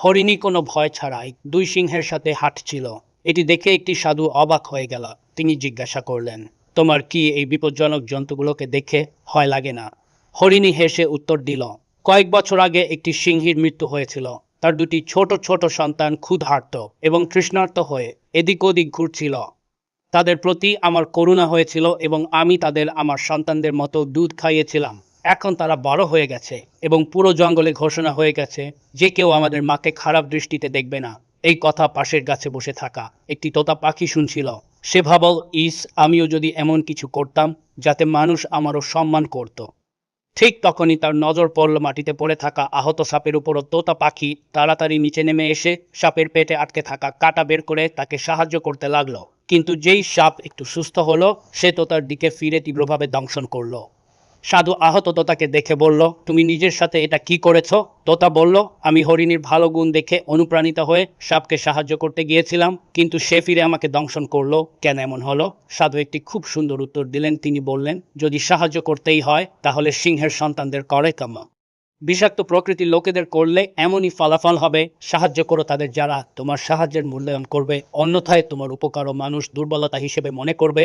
হরিণী কোনো ভয় ছাড়াই দুই সিংহের সাথে হাঁটছিল। এটি দেখে একটি সাধু অবাক হয়ে গেল। তিনি জিজ্ঞাসা করলেন, তোমার কি এই বিপজ্জনক জন্তুগুলোকে দেখে ভয় লাগে না? হরিণী হেসে উত্তর দিল, কয়েক বছর আগে একটি সিংহীর মৃত্যু হয়েছিল। তার দুটি ছোট ছোট সন্তান ক্ষুধার্ত এবং তৃষ্ণার্ত হয়ে এদিক ওদিক ঘুরছিল। তাদের প্রতি আমার করুণা হয়েছিল এবং আমি তাদের আমার সন্তানদের মতো দুধ খাইয়েছিলাম। এখন তারা বড় হয়ে গেছে এবং পুরো জঙ্গলে ঘোষণা হয়ে গেছে যে কেউ আমাদের মাকে খারাপ দৃষ্টিতে দেখবে না। এই কথা পাশের গাছে বসে থাকা একটি তোতা পাখি শুনছিল। সে ভাবল, আমিও যদি এমন কিছু করতাম যাতে মানুষ আমারও সম্মান করত। ঠিক তখনই তার নজর পড়ল মাটিতে পড়ে থাকা আহত সাপের উপরও। তোতা পাখি তাড়াতাড়ি নিচে নেমে এসে সাপের পেটে আটকে থাকা কাঁটা বের করে তাকে সাহায্য করতে লাগলো। কিন্তু যেই সাপ একটু সুস্থ হলো, সে তোতার দিকে ফিরে তীব্রভাবে দংশন করলো। সাধু আহত তোতাকে দেখে বলল, তুমি নিজের সাথে এটা কি করেছ? তোতা বলল, আমি হরিণীর ভালো গুণ দেখে অনুপ্রাণিত হয়ে সাপকে সাহায্য করতে গিয়েছিলাম, কিন্তু সে ফিরে আমাকে দংশন করলো। কেন এমন হলো? সাধু একটি খুব সুন্দর উত্তর দিলেন। তিনি বললেন, যদি সাহায্য করতেই হয় তাহলে সিংহের সন্তানদের করে কামা। বিষাক্ত প্রকৃতির লোকেদের করলে এমনই ফলাফল হবে। সাহায্য করো তাদের যারা তোমার সাহায্যের মূল্যায়ন করবে, অন্যথায় তোমার উপকারও মানুষ দুর্বলতা হিসেবে মনে করবে।